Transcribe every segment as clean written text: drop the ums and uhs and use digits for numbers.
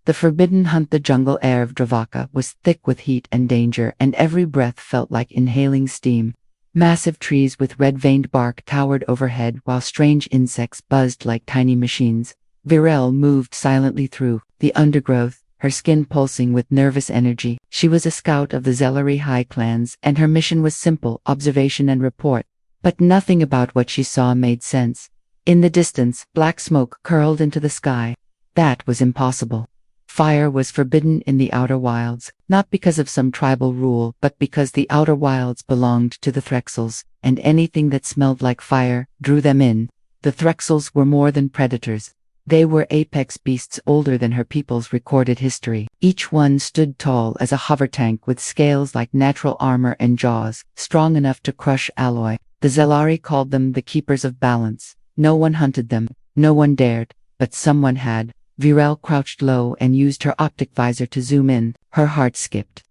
The forbidden hunt. The jungle air of Dravaka was thick with heat and danger, and every breath felt like inhaling steam. Massive trees with red-veined bark towered overhead while strange insects buzzed like tiny machines. Virel moved silently through the undergrowth, her skin pulsing with nervous energy. She was a scout of the Zelari High clans, and her mission was simple: observation and report. But nothing about what she saw made sense. In the distance, black smoke curled into the sky. That was impossible. Fire was forbidden in the Outer Wilds, not because of some tribal rule, but because the Outer Wilds belonged to the Threxels, and anything that smelled like fire drew them in. The Threxels were more than predators. They were apex beasts older than her people's recorded history. Each one stood tall as a hover tank with scales like natural armor and jaws, strong enough to crush alloy. The Zelari called them the Keepers of Balance. No one hunted them, no one dared, but someone had. Virel crouched low and used her optic visor to zoom in. Her heart skipped.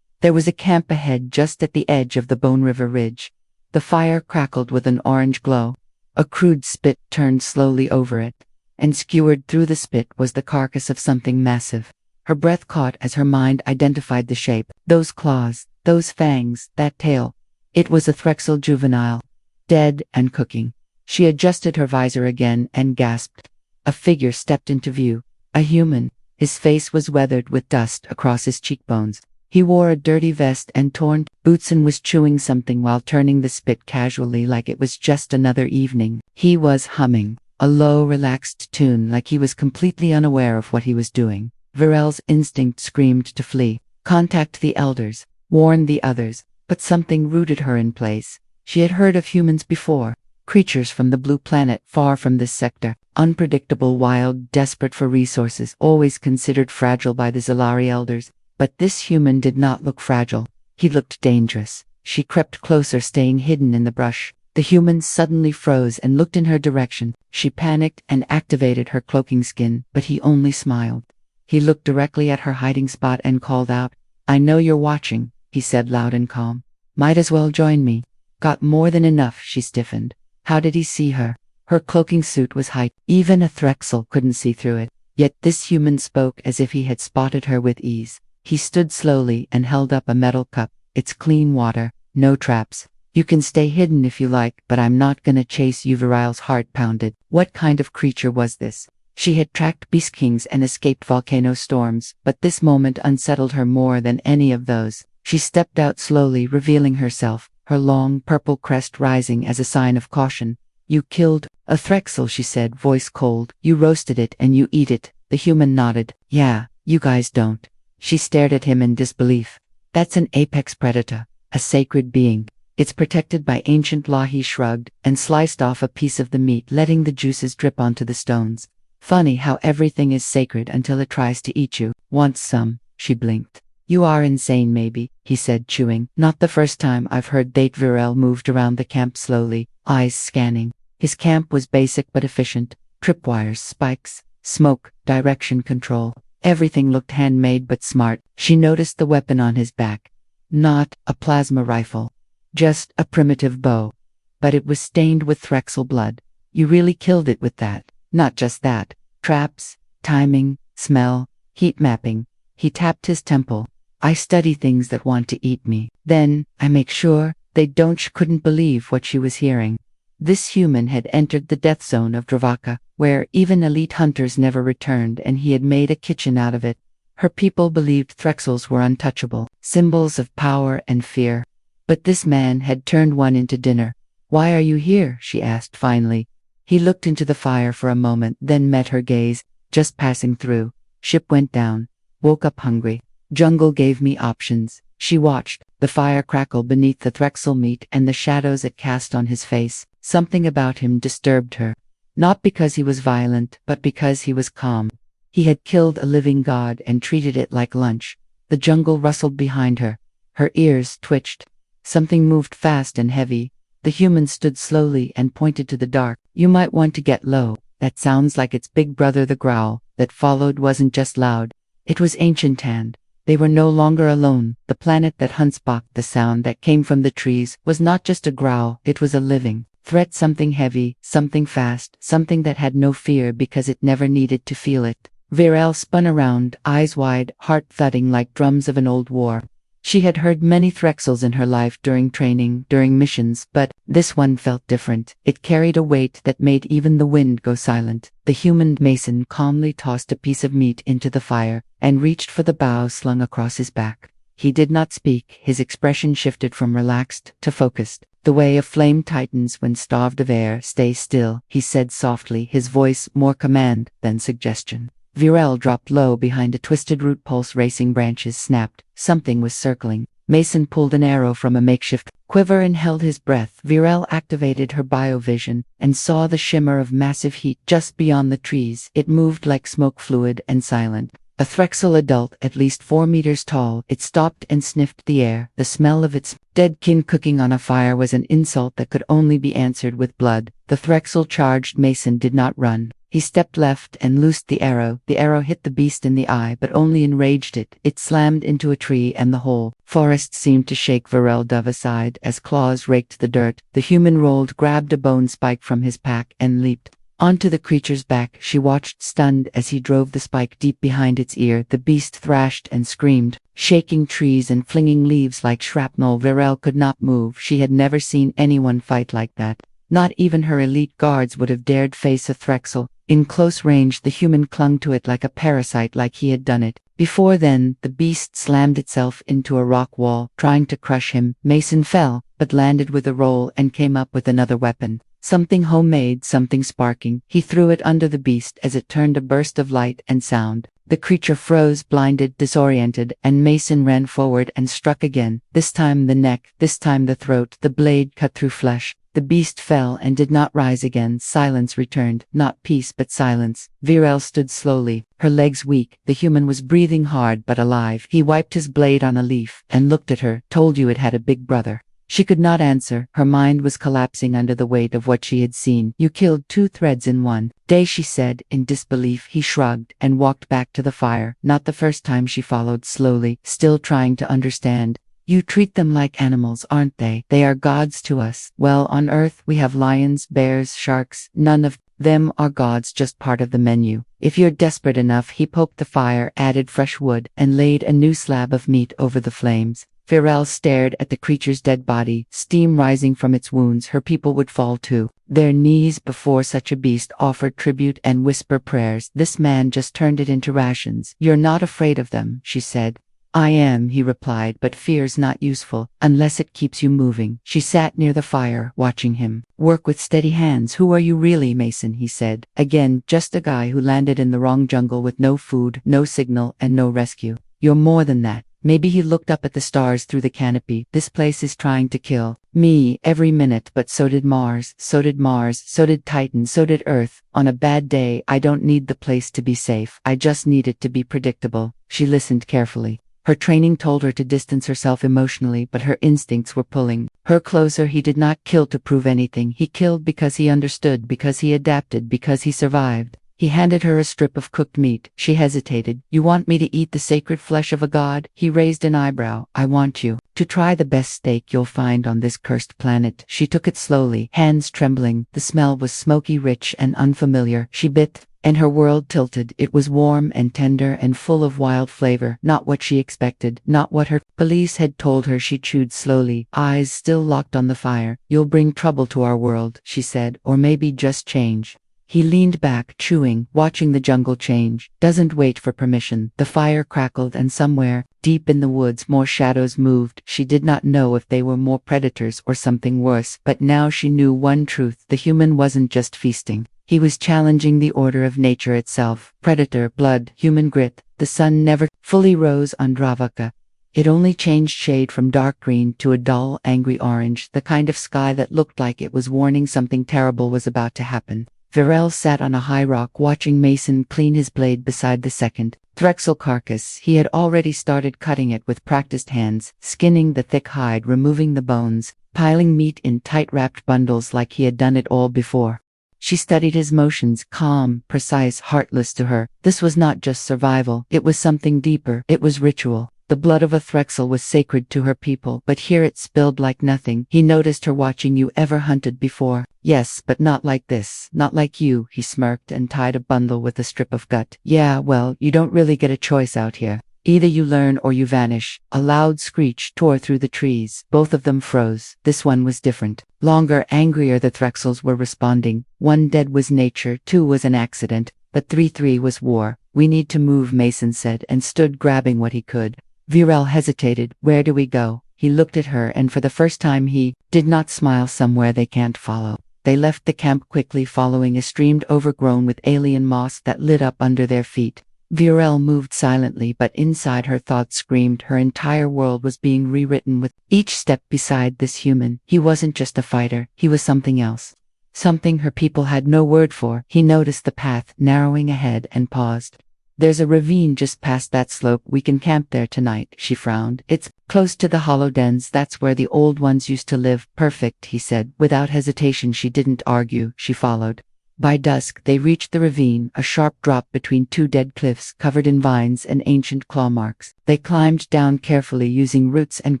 There was a camp ahead just at the edge of the Bone River Ridge. The fire crackled with an orange glow. A crude spit turned slowly over it, and skewered through the spit was the carcass of something massive. Her breath caught as her mind identified the shape. Those claws, those fangs, that tail. It was a Threxel juvenile, dead and cooking. She adjusted her visor again and gasped. A figure stepped into view. A human. His face was weathered with dust across his cheekbones. He wore a dirty vest and torn boots and was chewing something while turning the spit casually like it was just another evening. He was humming a low, relaxed tune like he was completely unaware of what he was doing. Virel's instinct screamed to flee. Contact the elders. Warn the others. But something rooted her in place. She had heard of humans before. Creatures from the blue planet far from this sector. Unpredictable, wild, desperate for resources, always considered fragile by the Zelari elders. But this human did not look fragile. He looked dangerous. She crept closer, staying hidden in the brush. The human suddenly froze and looked in her direction. She panicked and activated her cloaking skin, but he only smiled. He looked directly at her hiding spot and called out, "I know you're watching," he said loud and calm. "Might as well join me." Got more than enough, she stiffened. How did he see her? Her cloaking suit was height. Even a Threxel couldn't see through it. Yet this human spoke as if he had spotted her with ease. He stood slowly and held up a metal cup. "It's clean water, no traps. You can stay hidden if you like, but I'm not gonna chase you." Viril's heart pounded. What kind of creature was this? She had tracked Beast Kings and escaped volcano storms, but this moment unsettled her more than any of those. She stepped out slowly, revealing herself, her long purple crest rising as a sign of caution. "You killed a Threxel," she said, voice cold. "You roasted it and you eat it." The human nodded. "Yeah, you guys don't." She stared at him in disbelief. "That's an apex predator, a sacred being. It's protected by ancient law." He shrugged and sliced off a piece of the meat, letting the juices drip onto the stones. "Funny how everything is sacred until it tries to eat you." "Want some?" She blinked. "You are insane maybe," he said, chewing. "Not the first time I've heard that." Virel moved around the camp slowly, eyes scanning. His camp was basic but efficient. Tripwires, spikes, smoke, direction control. Everything looked handmade but smart. She noticed the weapon on his back. Not a plasma rifle. Just a primitive bow. But it was stained with Threxel blood. "You really killed it with that." "Not just that. Traps, timing, smell, heat mapping." He tapped his temple. "I study things that want to eat me. Then, I make sure they don't." She couldn't believe what she was hearing. This human had entered the death zone of Dravaka, where even elite hunters never returned, and he had made a kitchen out of it. Her people believed Threxels were untouchable, symbols of power and fear. But this man had turned one into dinner. "Why are you here?" she asked finally. He looked into the fire for a moment, then met her gaze. "Just passing through. Ship went down. Woke up hungry. Jungle gave me options." She watched the fire crackle beneath the Threxel meat and the shadows it cast on his face. Something about him disturbed her. Not because he was violent, but because he was calm. He had killed a living god and treated it like lunch. The jungle rustled behind her. Her ears twitched. Something moved fast and heavy. The human stood slowly and pointed to the dark. "You might want to get low. That sounds like its big brother." The growl that followed wasn't just loud. It was ancient and they were no longer alone. The planet that hunts back. The sound that came from the trees was not just a growl, it was a living threat, something heavy, something fast, something that had no fear because it never needed to feel it. Virel spun around, eyes wide, heart thudding like drums of an old war. She had heard many Threxels in her life during training, during missions, but this one felt different. It carried a weight that made even the wind go silent. The human Mason calmly tossed a piece of meat into the fire and reached for the bough slung across his back. He did not speak, his expression shifted from relaxed to focused. The way a flame tightens when starved of air. Stay still, he said softly, his voice more command than suggestion. Virel dropped low behind a twisted root, pulse racing, branches snapped. Something was circling. Mason pulled an arrow from a makeshift quiver and held his breath. Virel activated her biovision and saw the shimmer of massive heat just beyond the trees. It moved like smoke, fluid and silent. A Threxel adult, at least 4 meters tall, it stopped and sniffed the air. The smell of its dead kin cooking on a fire was an insult that could only be answered with blood. The Threxel charged. Mason did not run. He stepped left and loosed the arrow. The arrow hit the beast in the eye, but only enraged it. It slammed into a tree and the whole forest seemed to shake. Virel dove aside as claws raked the dirt. The human rolled, grabbed a bone spike from his pack and leaped onto the creature's back. She watched stunned as he drove the spike deep behind its ear. The beast thrashed and screamed, shaking trees and flinging leaves like shrapnel. Virel could not move. She had never seen anyone fight like that. Not even her elite guards would have dared face a Threxel. In close range, the human clung to it like a parasite, like he had done it. Before then, the beast slammed itself into a rock wall, trying to crush him. Mason fell, but landed with a roll and came up with another weapon. Something homemade, something sparking. He threw it under the beast as it turned, a burst of light and sound. The creature froze, blinded, disoriented, and Mason ran forward and struck again. This time the neck, this time the throat. The blade cut through flesh. The beast fell and did not rise again. Silence returned, not peace but silence. Virel stood slowly, her legs weak. The human was breathing hard but alive. He wiped his blade on a leaf and looked at her. Told you it had a big brother. She could not answer. Her mind was collapsing under the weight of what she had seen. You killed 2 threads in one day, she said in disbelief. He shrugged and walked back to the fire. Not the first time. She followed slowly, still trying to understand. You treat them like animals, aren't they? They are gods to us. Well, on Earth we have lions, bears, sharks. None of them are gods, just part of the menu. If you're desperate enough. He poked the fire, added fresh wood, and laid a new slab of meat over the flames. Virel stared at the creature's dead body, steam rising from its wounds. Her people would fall to their knees before such a beast, offer tribute and whisper prayers. This man just turned it into rations. You're not afraid of them, she said. I am, he replied, but fear's not useful unless it keeps you moving. She sat near the fire, watching him work with steady hands. Who are you really, Mason? He said. Again, just a guy who landed in the wrong jungle with no food, no signal, and no rescue. You're more than that. Maybe. He looked up at the stars through the canopy. This place is trying to kill me every minute, but so did Mars, so did Mars, so did Titan, so did Earth. On a bad day, I don't need the place to be safe. I just need it to be predictable. She listened carefully. Her training told her to distance herself emotionally, but her instincts were pulling her closer. He did not kill to prove anything. He killed because he understood, because he adapted, because he survived. He handed her a strip of cooked meat. She hesitated. You want me to eat the sacred flesh of a god? He raised an eyebrow. I want you to try the best steak you'll find on this cursed planet. She took it slowly, hands trembling. The smell was smoky, rich, and unfamiliar. She bit, and her world tilted. It was warm and tender and full of wild flavor. Not what she expected, not what her police had told her. She chewed slowly, eyes still locked on the fire. You'll bring trouble to our world, she said, or maybe just change. He leaned back, chewing, watching the jungle change. Doesn't wait for permission. The fire crackled, and somewhere, deep in the woods, more shadows moved. She did not know if they were more predators or something worse, but now she knew one truth. The human wasn't just feasting. He was challenging the order of nature itself. Predator, blood, human grit. The sun never fully rose on Dravaka. It only changed shade from dark green to a dull, angry orange, the kind of sky that looked like it was warning something terrible was about to happen. Virel sat on a high rock, watching Mason clean his blade beside the second Threxel carcass. He had already started cutting it with practiced hands, skinning the thick hide, removing the bones, piling meat in tight-wrapped bundles like he had done it all before. She studied his motions, calm, precise, heartless to her. This was not just survival, it was something deeper. It was ritual. The blood of a Threxel was sacred to her people, but here it spilled like nothing. He noticed her watching. You ever hunted before? Yes, but not like this. Not like you, he smirked and tied a bundle with a strip of gut. Yeah, well, you don't really get a choice out here. Either you learn or you vanish. A loud screech tore through the trees. Both of them froze. This one was different. Longer, angrier, the Threxels were responding. 1 dead was nature, 2 was an accident, but 3 was war. We need to move, Mason said, and stood grabbing what he could. Virel hesitated. Where do we go? He looked at her, and for the first time he did not smile. Somewhere they can't follow. They left the camp quickly, following a stream overgrown with alien moss that lit up under their feet. Virel moved silently, but inside her thoughts screamed. Her entire world was being rewritten with each step beside this human. He wasn't just a fighter, he was something else. Something her people had no word for. He noticed the path narrowing ahead and paused. There's a ravine just past that slope. We can camp there tonight, she frowned. It's close to the hollow dens. That's where the old ones used to live. Perfect, he said. Without hesitation, she didn't argue. She followed. By dusk, they reached the ravine, a sharp drop between 2 dead cliffs covered in vines and ancient claw marks. They climbed down carefully, using roots and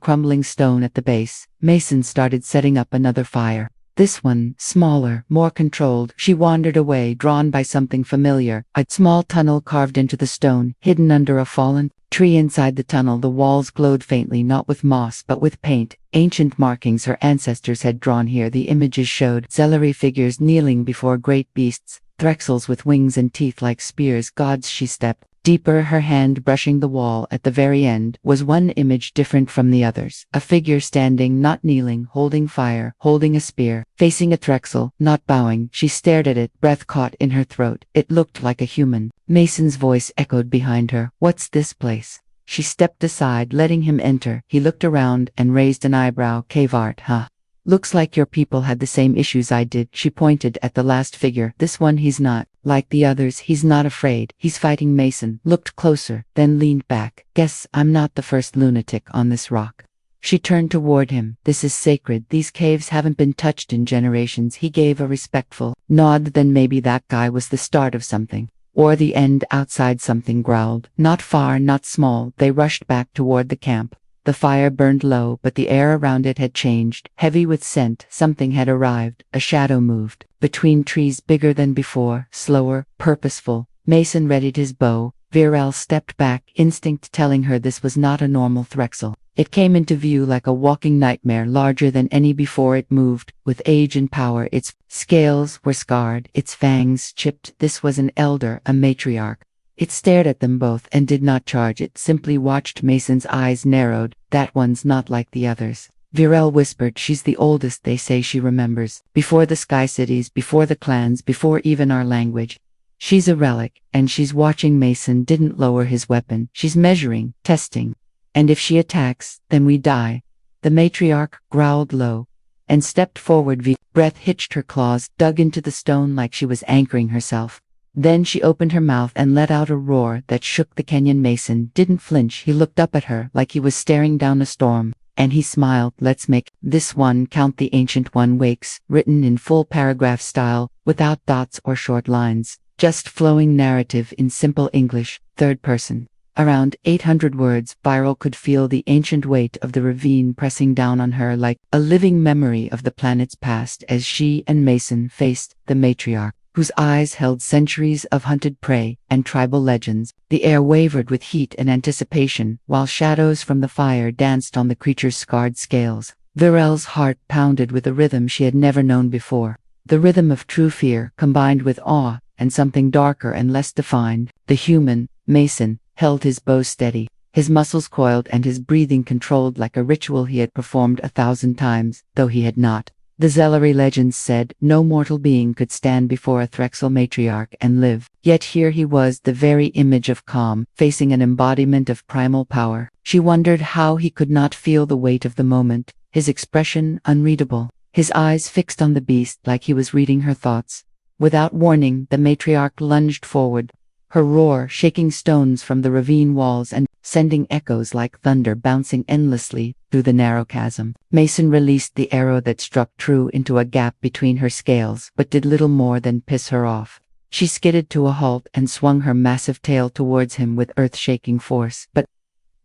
crumbling stone at the base. Mason started setting up another fire. This one, smaller, more controlled. She wandered away, drawn by something familiar. A small tunnel carved into the stone, hidden under a fallen tree. Inside the tunnel, the walls glowed faintly, not with moss, but with paint. Ancient markings her ancestors had drawn here. The images showed Zellery figures kneeling before great beasts, Threxels with wings and teeth like spears, gods. She stepped deeper, her hand brushing the wall. At the very end was one image different from the others. A figure standing, not kneeling, holding fire, holding a spear, facing a Threxel, not bowing. She stared at it, breath caught in her throat. It looked like a human. Mason's voice echoed behind her. What's this place? She stepped aside, letting him enter. He looked around and raised an eyebrow. Cave art, huh? Looks like your people had the same issues I did. She pointed at the last figure. This one, he's not like the others. He's not afraid. He's fighting. Mason looked closer, then leaned back. Guess I'm not the first lunatic on this rock. She turned toward him. This is sacred. These caves haven't been touched in generations. He gave a respectful nod. Then maybe that guy was the start of something. Or the end. Outside, something growled. Not far, not small. They rushed back toward the camp. The fire burned low, but the air around it had changed, heavy with scent. Something had arrived. A shadow moved between trees, bigger than before, slower, purposeful. Mason readied his bow. Virel stepped back, instinct telling her this was not a normal Threxel. It came into view like a walking nightmare, larger than any before. It moved with age and power. Its scales were scarred, its fangs chipped. This was an elder, a matriarch. It stared at them both and did not charge. It simply watched. Mason's eyes narrowed. That one's not like the others. Virel whispered. She's the oldest. They say she remembers. Before the sky cities, before the clans, before even our language. She's a relic, and she's watching. Mason didn't lower his weapon. She's measuring, testing. And if she attacks, then we die. The matriarch growled low and stepped forward. Breath hitched her claws, dug into the stone like she was anchoring herself. Then she opened her mouth and let out a roar that shook the canyon. Mason didn't flinch. He looked up at her like he was staring down a storm. And he smiled. Let's make this one count. The Ancient One wakes, written in full paragraph style, without dots or short lines. Just flowing narrative in simple English, third person. Around 800 words. Virel could feel the ancient weight of the ravine pressing down on her like a living memory of the planet's past as she and Mason faced the matriarch, whose eyes held centuries of hunted prey and tribal legends. The air wavered with heat and anticipation, while shadows from the fire danced on the creature's scarred scales. Virel's heart pounded with a rhythm she had never known before. The rhythm of true fear, combined with awe and something darker and less defined. The human, Mason, held his bow steady, his muscles coiled and his breathing controlled like a ritual he had performed 1,000 times, though he had not. The Zellery legends said no mortal being could stand before a Threxel matriarch and live. Yet here he was, the very image of calm, facing an embodiment of primal power. She wondered how he could not feel the weight of the moment, his expression unreadable, his eyes fixed on the beast like he was reading her thoughts. Without warning, the matriarch lunged forward, her roar shaking stones from the ravine walls and sending echoes like thunder bouncing endlessly through the narrow chasm. Mason released the arrow that struck true into a gap between her scales, but did little more than piss her off. She skidded to a halt and swung her massive tail towards him with earth-shaking force. But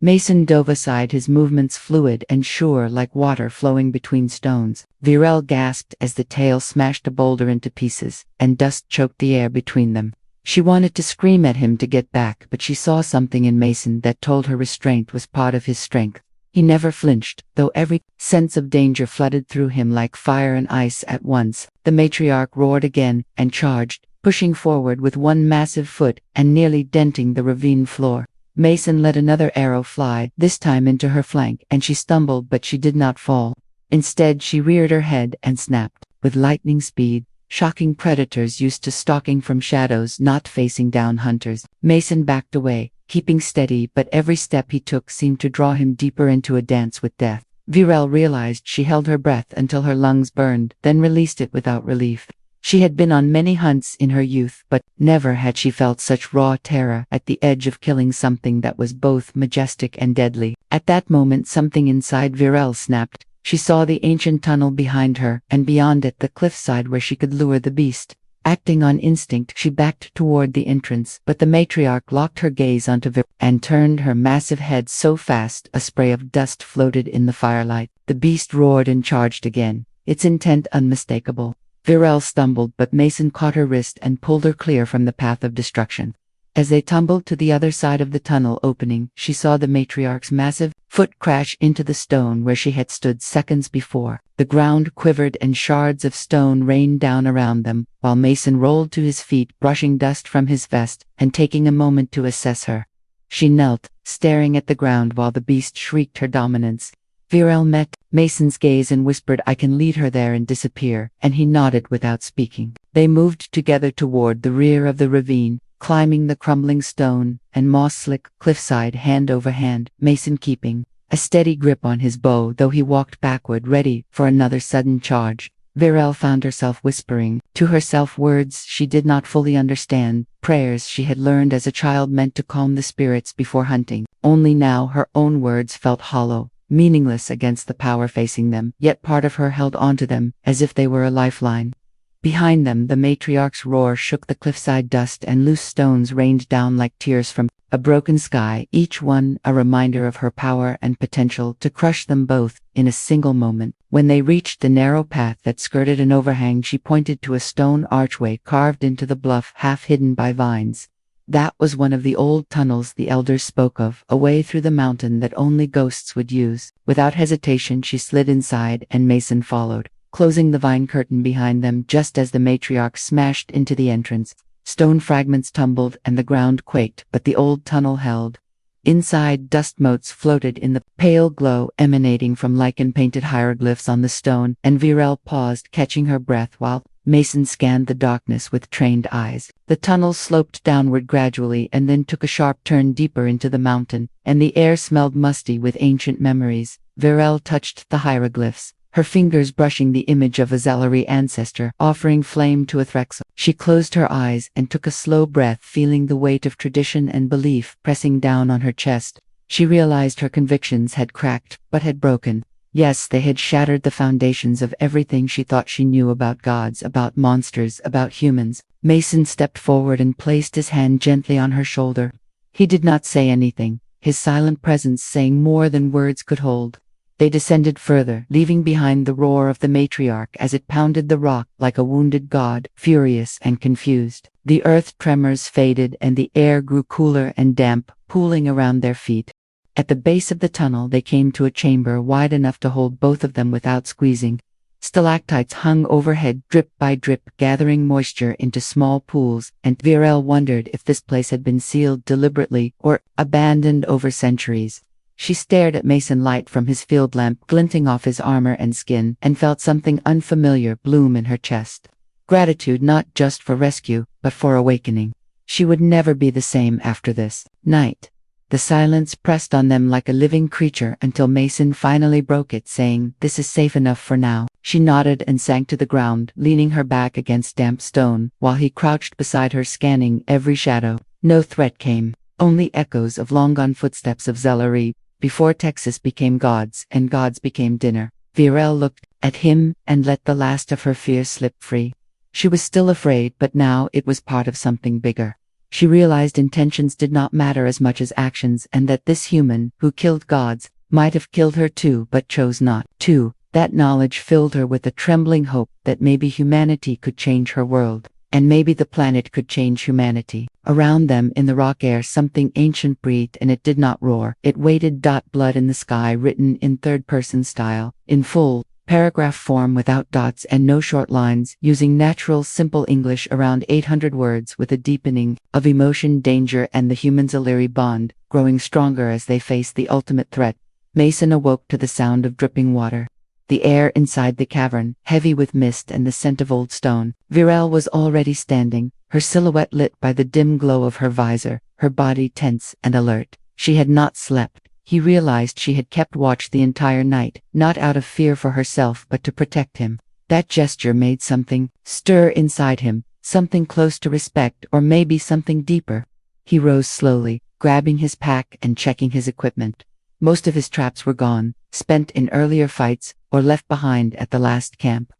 Mason dove aside, his movements fluid and sure like water flowing between stones. Virel gasped as the tail smashed a boulder into pieces, and dust choked the air between them. She wanted to scream at him to get back, but she saw something in Mason that told her restraint was part of his strength. He never flinched, though every sense of danger flooded through him like fire and ice at once. The matriarch roared again and charged, pushing forward with one massive foot and nearly denting the ravine floor. Mason let another arrow fly, this time into her flank, and she stumbled, but she did not fall. Instead, she reared her head and snapped, with lightning speed, shocking predators used to stalking from shadows, not facing down hunters. Mason backed away, keeping steady, but every step he took seemed to draw him deeper into a dance with death. Virel realized she held her breath until her lungs burned, then released it without relief. She had been on many hunts in her youth, but never had she felt such raw terror at the edge of killing something that was both majestic and deadly. At that moment, something inside Virel snapped. She saw the ancient tunnel behind her, and beyond it the cliffside where she could lure the beast. Acting on instinct, she backed toward the entrance, but the matriarch locked her gaze onto Virel and turned her massive head so fast a spray of dust floated in the firelight. The beast roared and charged again, its intent unmistakable. Virel stumbled, but Mason caught her wrist and pulled her clear from the path of destruction. As they tumbled to the other side of the tunnel opening, she saw the matriarch's massive foot crash into the stone where she had stood seconds before. The ground quivered and shards of stone rained down around them, while Mason rolled to his feet, brushing dust from his vest and taking a moment to assess her. She knelt, staring at the ground while the beast shrieked her dominance. Virel met Mason's gaze and whispered, "I can lead her there and disappear," and he nodded without speaking. They moved together toward the rear of the ravine, climbing the crumbling stone and moss-slick cliffside hand over hand, Mason keeping a steady grip on his bow, though he walked backward, ready for another sudden charge. Virel found herself whispering to herself words she did not fully understand, prayers she had learned as a child meant to calm the spirits before hunting. Only now her own words felt hollow, meaningless against the power facing them, yet part of her held onto them as if they were a lifeline. Behind them, the matriarch's roar shook the cliffside dust, and loose stones rained down like tears from a broken sky, each one a reminder of her power and potential to crush them both in a single moment. When they reached the narrow path that skirted an overhang, she pointed to a stone archway carved into the bluff, half hidden by vines. That was one of the old tunnels the elders spoke of, a way through the mountain that only ghosts would use. Without hesitation, she slid inside, and Mason followed, closing the vine curtain behind them just as the matriarch smashed into the entrance. Stone fragments tumbled and the ground quaked, but the old tunnel held. Inside, dust motes floated in the pale glow emanating from lichen-painted hieroglyphs on the stone, and Virel paused, catching her breath while Mason scanned the darkness with trained eyes. The tunnel sloped downward gradually and then took a sharp turn deeper into the mountain, and the air smelled musty with ancient memories. Virel touched the hieroglyphs, her fingers brushing the image of a Zalari ancestor, offering flame to a Threxel. She closed her eyes and took a slow breath, feeling the weight of tradition and belief pressing down on her chest. She realized her convictions had cracked, but had broken. Yes, they had shattered the foundations of everything she thought she knew about gods, about monsters, about humans. Mason stepped forward and placed his hand gently on her shoulder. He did not say anything, his silent presence saying more than words could hold. They descended further, leaving behind the roar of the matriarch as it pounded the rock like a wounded god, furious and confused. The earth tremors faded and the air grew cooler and damp, pooling around their feet. At the base of the tunnel, they came to a chamber wide enough to hold both of them without squeezing. Stalactites hung overhead, drip by drip, gathering moisture into small pools, and Virel wondered if this place had been sealed deliberately or abandoned over centuries. She stared at Mason, light from his field lamp glinting off his armor and skin, and felt something unfamiliar bloom in her chest. Gratitude, not just for rescue, but for awakening. She would never be the same after this night. The silence pressed on them like a living creature until Mason finally broke it, saying, "This is safe enough for now." She nodded and sank to the ground, leaning her back against damp stone, while he crouched beside her, scanning every shadow. No threat came, only echoes of long-gone footsteps of Zalari, before Texas became gods and gods became dinner. Virel looked at him and let the last of her fear slip free. She was still afraid, but now it was part of something bigger. She realized intentions did not matter as much as actions, and that this human, who killed gods, might have killed her too but chose not to. That knowledge filled her with a trembling hope that maybe humanity could change her world, and maybe the planet could change humanity. Around them in the rock air something ancient breathed, and it did not roar. It waited. Blood in the sky, written in third-person style, in full paragraph form without dots and no short lines, using natural simple English, around 800 words, with a deepening of emotion, danger, and the humans' Illyri bond, growing stronger as they faced the ultimate threat. Mason awoke to the sound of dripping water. The air inside the cavern, heavy with mist and the scent of old stone. Virel was already standing, her silhouette lit by the dim glow of her visor, her body tense and alert. She had not slept. He realized she had kept watch the entire night, not out of fear for herself but to protect him. That gesture made something stir inside him, something close to respect, or maybe something deeper. He rose slowly, grabbing his pack and checking his equipment. Most of his traps were gone, spent in earlier fights, or left behind at the last camp.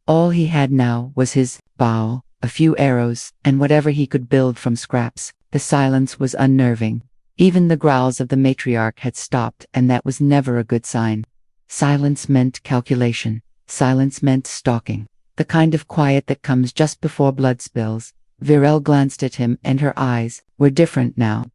All he had now was his bow, a few arrows, and whatever he could build from scraps. The silence was unnerving. Even the growls of the matriarch had stopped, and that was never a good sign. Silence meant calculation. Silence meant stalking. The kind of quiet that comes just before blood spills. Virel glanced at him, and her eyes were different now.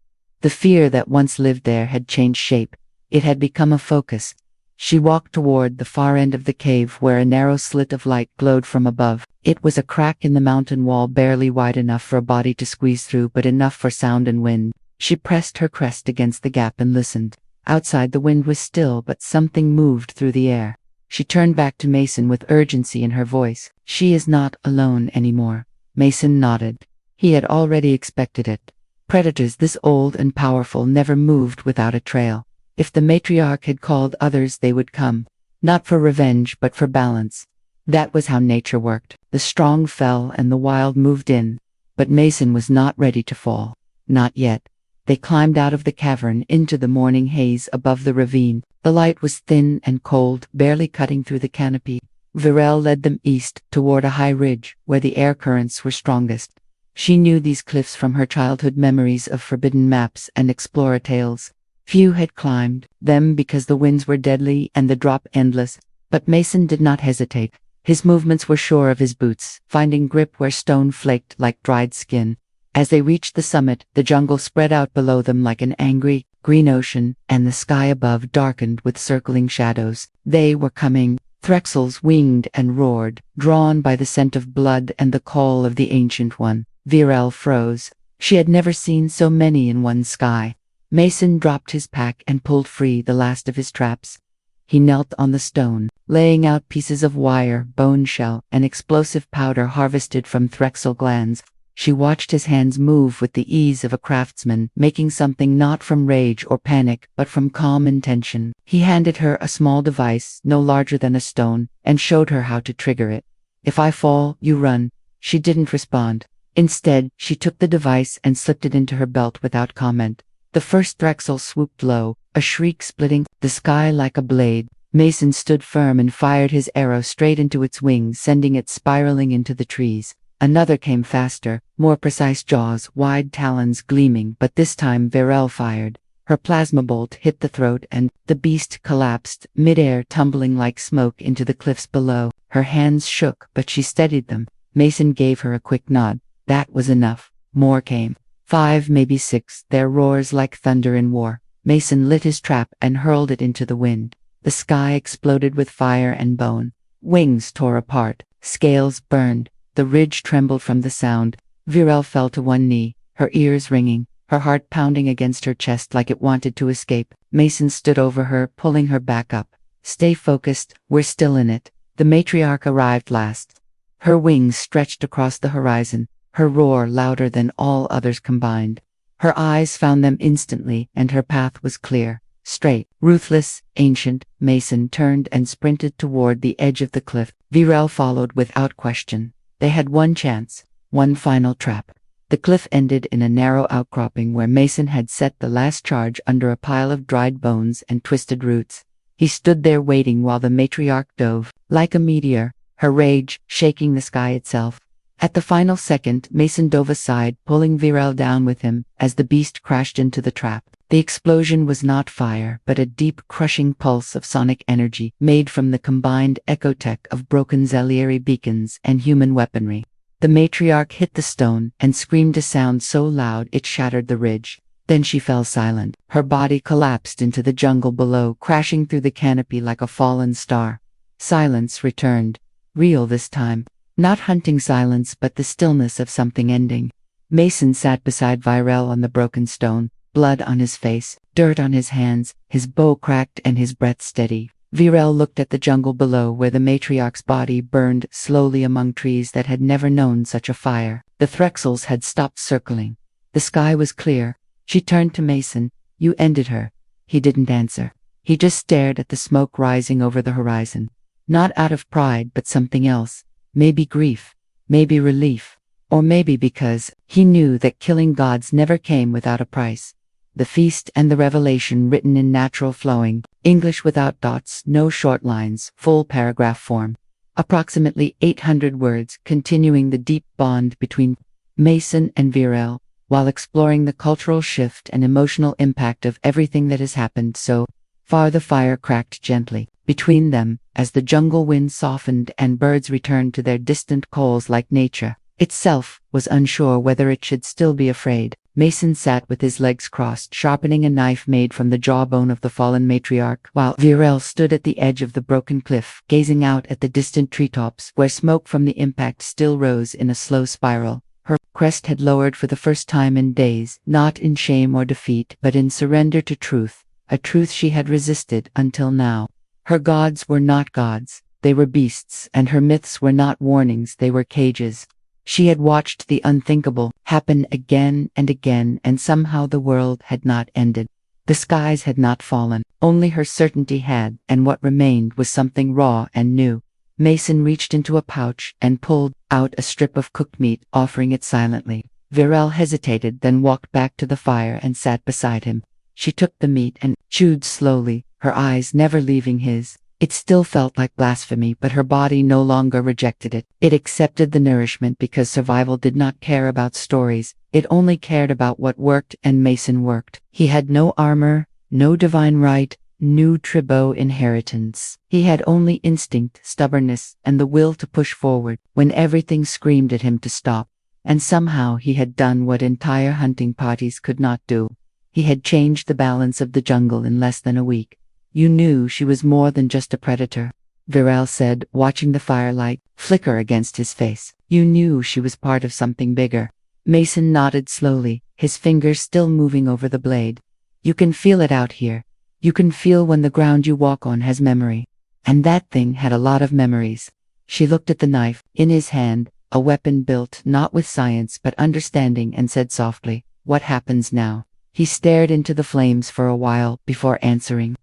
The fear that once lived there had changed shape. It had become a focus. She walked toward the far end of the cave, where a narrow slit of light glowed from above. It was a crack in the mountain wall, barely wide enough for a body to squeeze through, but enough for sound and wind. She pressed her crest against the gap and listened. Outside the wind was still, but something moved through the air. She turned back to Mason with urgency in her voice. "She is not alone anymore." Mason nodded. He had already expected it. Predators this old and powerful never moved without a trail. If the matriarch had called others, they would come. Not for revenge, but for balance. That was how nature worked. The strong fell and the wild moved in. But Mason was not ready to fall. Not yet. They climbed out of the cavern into the morning haze above the ravine. The light was thin and cold, barely cutting through the canopy. Virel led them east, toward a high ridge, where the air currents were strongest. She knew these cliffs from her childhood memories of forbidden maps and explorer tales. Few had climbed them because the winds were deadly and the drop endless, but Mason did not hesitate. His movements were sure of his boots, finding grip where stone flaked like dried skin. As they reached the summit, the jungle spread out below them like an angry, green ocean, and the sky above darkened with circling shadows. They were coming. Threxels winged and roared, drawn by the scent of blood and the call of the Ancient One. Virel froze. She had never seen so many in one sky. Mason dropped his pack and pulled free the last of his traps. He knelt on the stone, laying out pieces of wire, bone shell, and explosive powder harvested from Threxel glands. She watched his hands move with the ease of a craftsman, making something not from rage or panic, but from calm intention. He handed her a small device, no larger than a stone, and showed her how to trigger it. "If I fall, you run." She didn't respond. Instead, she took the device and slipped it into her belt without comment. The first Threxel swooped low, a shriek splitting the sky like a blade. Mason stood firm and fired his arrow straight into its wings, sending it spiraling into the trees. Another came faster, more precise, jaws, wide talons gleaming, but this time Virel fired. Her plasma bolt hit the throat and the beast collapsed, midair, tumbling like smoke into the cliffs below. Her hands shook, but she steadied them. Mason gave her a quick nod. That was enough. More came. 5, maybe 6, their roars like thunder in war. Mason lit his trap and hurled it into the wind. The sky exploded with fire and bone. Wings tore apart, scales burned. The ridge trembled from the sound. Virel fell to one knee, her ears ringing, her heart pounding against her chest like it wanted to escape. Mason stood over her, pulling her back up. "Stay focused, we're still in it." The matriarch arrived last. Her wings stretched across the horizon, her roar louder than all others combined. Her eyes found them instantly, and her path was clear, straight, ruthless, ancient. Mason turned and sprinted toward the edge of the cliff. Virel followed without question. They had one chance, one final trap. The cliff ended in a narrow outcropping where Mason had set the last charge under a pile of dried bones and twisted roots. He stood there waiting while the matriarch dove, like a meteor, her rage shaking the sky itself. At the final second, Mason dove aside, pulling Virel down with him, as the beast crashed into the trap. The explosion was not fire, but a deep, crushing pulse of sonic energy, made from the combined ecotech of broken Zelieri beacons and human weaponry. The matriarch hit the stone, and screamed a sound so loud it shattered the ridge. Then she fell silent. Her body collapsed into the jungle below, crashing through the canopy like a fallen star. Silence returned. Real this time. Not hunting silence, but the stillness of something ending. Mason sat beside Virel on the broken stone, blood on his face, dirt on his hands, his bow cracked and his breath steady. Virel looked at the jungle below, where the matriarch's body burned slowly among trees that had never known such a fire. The Threxels had stopped circling. The sky was clear. She turned to Mason. "You ended her." He didn't answer. He just stared at the smoke rising over the horizon. Not out of pride, but something else. Maybe grief. Maybe relief. Or maybe because he knew that killing gods never came without a price. The feast and the revelation, written in natural flowing English without dots, no short lines, full paragraph form. Approximately 800 words, continuing the deep bond between Mason and Virel, while exploring the cultural shift and emotional impact of everything that has happened so far. The fire cracked gently between them as the jungle wind softened and birds returned to their distant calls, like nature itself was unsure whether it should still be afraid. Mason sat with his legs crossed, sharpening a knife made from the jawbone of the fallen matriarch, while Virel stood at the edge of the broken cliff, gazing out at the distant treetops, where smoke from the impact still rose in a slow spiral. Her crest had lowered for the first time in days, not in shame or defeat, but in surrender to truth, a truth she had resisted until now. Her gods were not gods, they were beasts, and her myths were not warnings, they were cages. She had watched the unthinkable happen again and again, and somehow the world had not ended. The skies had not fallen, only her certainty had, and what remained was something raw and new. Mason reached into a pouch and pulled out a strip of cooked meat, offering it silently. Virel hesitated, then walked back to the fire and sat beside him. She took the meat and chewed slowly, her eyes never leaving his. It still felt like blasphemy, but her body no longer rejected it. It accepted the nourishment because survival did not care about stories. It only cared about what worked, and Mason worked. He had no armor, no divine right, no tribal inheritance. He had only instinct, stubbornness, and the will to push forward when everything screamed at him to stop. And somehow he had done what entire hunting parties could not do. He had changed the balance of the jungle in less than a week. "You knew she was more than just a predator," Virel said, watching the firelight flicker against his face. "You knew she was part of something bigger." Mason nodded slowly, his fingers still moving over the blade. "You can feel it out here. You can feel when the ground you walk on has memory. And that thing had a lot of memories." She looked at the knife in his hand, a weapon built not with science but understanding, and said softly, "What happens now?" He stared into the flames for a while before answering.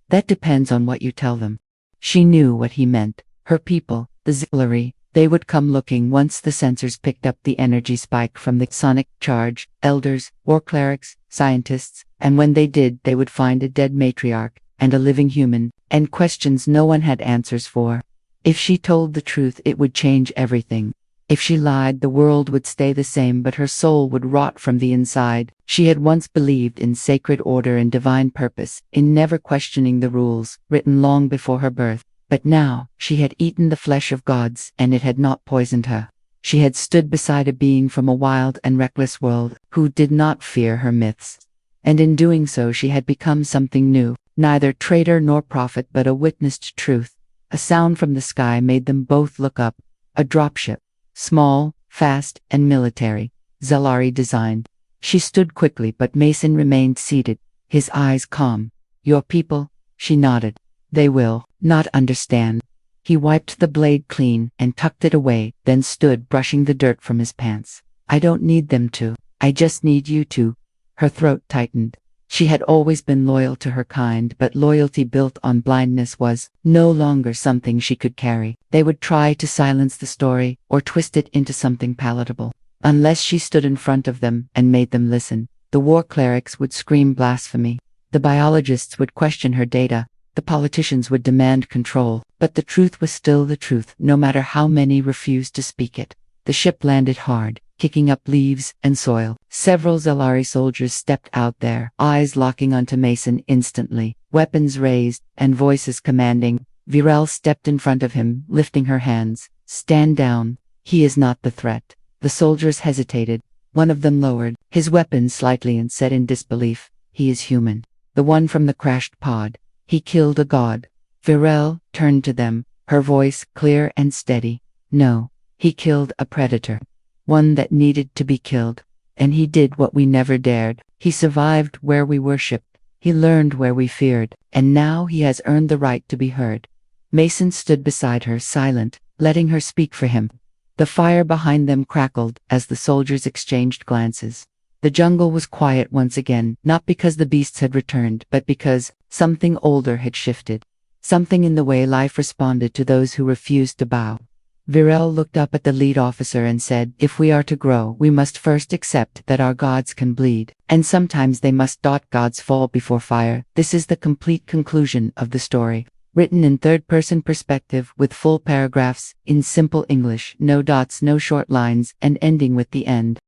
"That depends on what you tell them." She knew what he meant. Her people, the Zelieri, they would come looking once the sensors picked up the energy spike from the sonic charge. Elders, war clerics, scientists, and when they did, they would find a dead matriarch and a living human, and questions no one had answers for. If she told the truth, it would change everything. If she lied, the world would stay the same, but her soul would rot from the inside. She had once believed in sacred order and divine purpose, in never questioning the rules written long before her birth. But now, she had eaten the flesh of gods, and it had not poisoned her. She had stood beside a being from a wild and reckless world who did not fear her myths. And in doing so, she had become something new, neither traitor nor prophet, but a witness to truth. A sound from the sky made them both look up. A dropship. Small, fast, and military, Zelieri designed. She stood quickly, but Mason remained seated, his eyes calm. "Your people?" She nodded. "They will not understand." He wiped the blade clean and tucked it away, then stood brushing the dirt from his pants. "I don't need them to. I just need you to." Her throat tightened. She had always been loyal to her kind, but loyalty built on blindness was no longer something she could carry. They would try to silence the story or twist it into something palatable. Unless she stood in front of them and made them listen, the war clerics would scream blasphemy. The biologists would question her data. The politicians would demand control. But the truth was still the truth, no matter how many refused to speak it. The ship landed hard, kicking up leaves and soil. Several Zalari soldiers stepped out there, eyes locking onto Mason instantly, weapons raised, and voices commanding. Virel stepped in front of him, lifting her hands. "Stand down. He is not the threat." The soldiers hesitated. One of them lowered his weapon slightly and said in disbelief, "He is human. The one from the crashed pod. He killed a god." Virel turned to them, her voice clear and steady. "No, he killed a predator. One that needed to be killed. And he did what we never dared. He survived where we worshipped. He learned where we feared. And now he has earned the right to be heard." Mason stood beside her, silent, letting her speak for him. The fire behind them crackled as the soldiers exchanged glances. The jungle was quiet once again, not because the beasts had returned, but because something older had shifted. Something in the way life responded to those who refused to bow. Virel looked up at the lead officer and said, "If we are to grow, we must first accept that our gods can bleed, and sometimes they must. Gods fall before fire." This is the complete conclusion of the story. Written in third-person perspective with full paragraphs, in simple English, no dots, no short lines, and ending with the end.